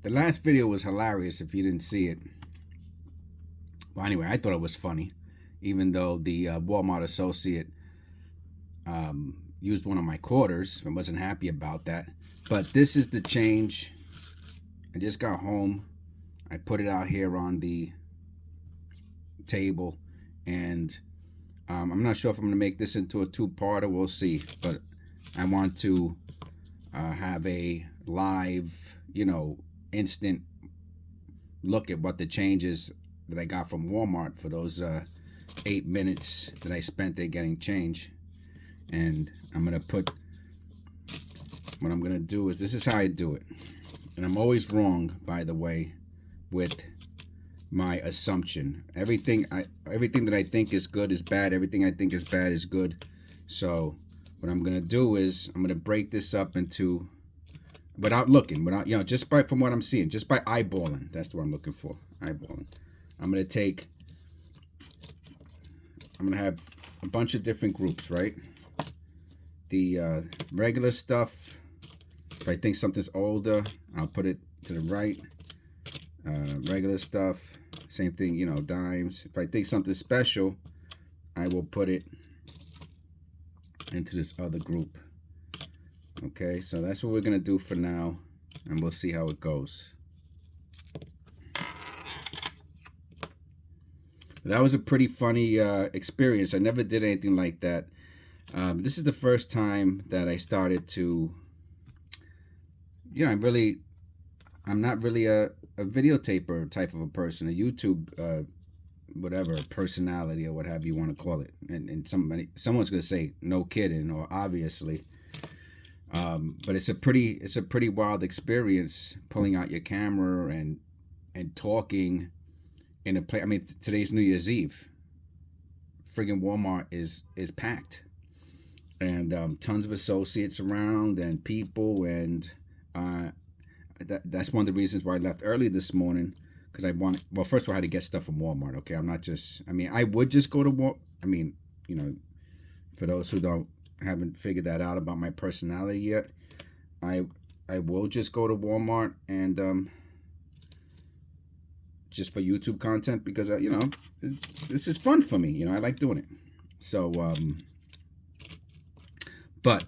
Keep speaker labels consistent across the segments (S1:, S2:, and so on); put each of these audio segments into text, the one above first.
S1: The last video was hilarious if you didn't see it. Well, anyway, I thought it was funny, even though the Walmart associate used one of my quarters. I wasn't happy about that. But this is the change. I just got home. I put it out here on the table, and I'm not sure if I'm going to make this into a two-parter. We'll see. But I want to have a live, instant look at what the changes that I got from Walmart for those 8 minutes that I spent there getting change. And I'm going to put, what I'm going to do is, this is how I do it. And I'm always wrong, by the way, with my assumption. Everything that I think is good is bad. Everything I think is bad is good. So what I'm going to do is I'm going to break this up into, without looking, just from what I'm seeing, just by eyeballing. That's what I'm looking for, eyeballing. I'm going to have a bunch of different groups, right? The regular stuff, if I think something's older, I'll put it to the right. Regular stuff, same thing, dimes. If I think something special, I will put it into this other group. Okay, so that's what we're going to do for now, and we'll see how it goes. That was a pretty funny experience. I never did anything like that. This is the first time that I started to, I'm not really a videotaper type of a person, a YouTube, whatever, personality or what have you want to call it. And someone's going to say, no kidding, or obviously. But it's a pretty wild experience pulling out your camera and talking in a place. I mean, today's New Year's Eve. Friggin' Walmart is packed, and tons of associates around and people, and that's one of the reasons why I left early this morning, because first of all, I had to get stuff from Walmart. Okay, I would just go to Walmart. For those who haven't figured that out about my personality yet, I will just go to Walmart and just for YouTube content, because this is fun for me. I like doing it. So but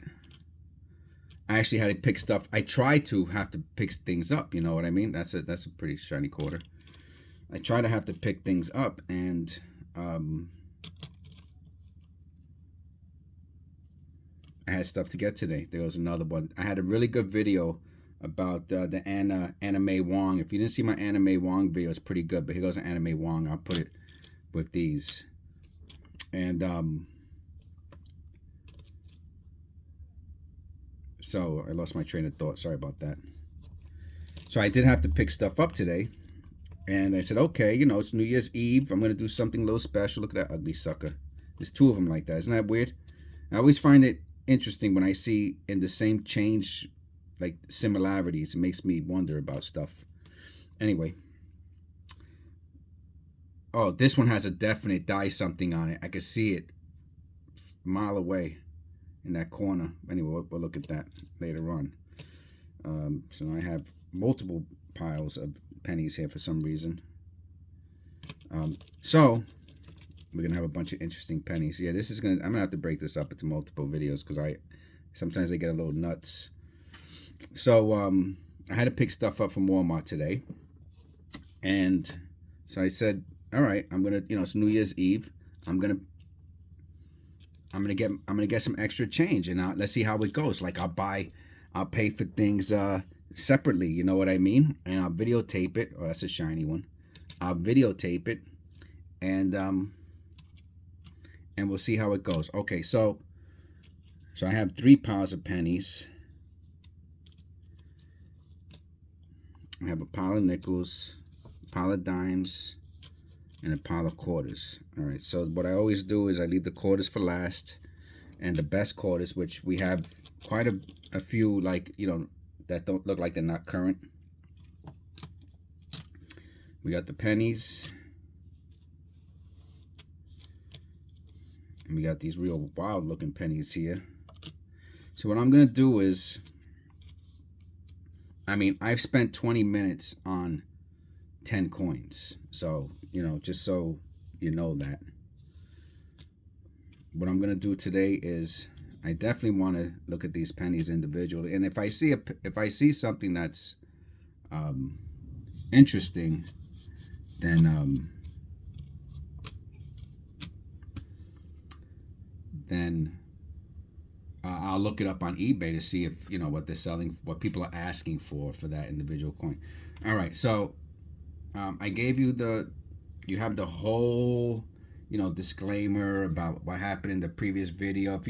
S1: I actually had to pick stuff. I try to have to pick things up. You know what I mean? That's a pretty shiny quarter. I try to have to pick things up, and I had stuff to get today. There was another one. I had a really good video about the Anna May Wong. If you didn't see my Anna May Wong video, it's pretty good. But here goes an Anna May Wong. I'll put it with these. And so I lost my train of thought. Sorry about that. So I did have to pick stuff up today. And I said, okay, it's New Year's Eve. I'm going to do something a little special. Look at that ugly sucker. There's two of them like that. Isn't that weird? I always find it interesting when I see in the same change, like similarities. It makes me wonder about stuff. Anyway. Oh, this one has a definite die something on it. I can see it a mile away in that corner. Anyway, we'll look at that later on. So I have multiple piles of pennies here for some reason. So we're gonna have a bunch of interesting pennies. Yeah, I'm gonna have to break this up into multiple videos, because sometimes I get a little nuts. So I had to pick stuff up from Walmart today, and so I said, all right, I'm gonna, it's New Year's Eve. I'm gonna get some extra change, and let's see how it goes. Like I'll pay for things separately. You know what I mean? And I'll videotape it. Oh, that's a shiny one. I'll videotape it, and we'll see how it goes. Okay, so I have 3 piles of pennies. I have a pile of nickels, a pile of dimes, and a pile of quarters. All right, so what I always do is I leave the quarters for last, and the best quarters, which we have quite a few, like, that don't look like they're not current. We got the pennies, and we got these real wild looking pennies here. So what I'm gonna do is I mean, I've spent 20 minutes on 10 coins. So, just so you know that. What I'm going to do today is I definitely want to look at these pennies individually. And if I see something that's um, interesting, then I'll look it up on eBay to see if what they're selling, what people are asking for that individual coin. All right, so I gave you you have the whole disclaimer about what happened in the previous video. If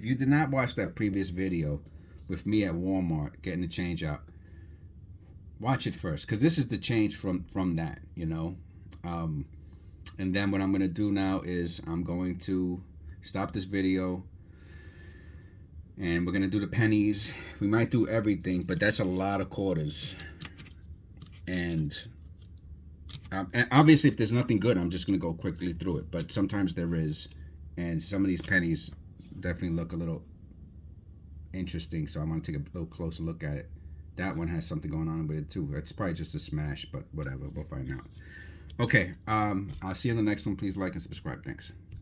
S1: you did not watch that previous video with me at Walmart getting the change out, watch it first, because this is the change from that. And then what I'm going to do now is I'm going to stop this video and we're going to do the pennies. We might do everything, but that's a lot of quarters. And obviously if there's nothing good, I'm just going to go quickly through it, but sometimes there is, and some of these pennies definitely look a little interesting, so I'm going to take a little closer look at it. That one has something going on with it too. It's probably just a smash, but whatever, we'll find out. Okay, I'll see you in the next one. Please like and subscribe. Thanks.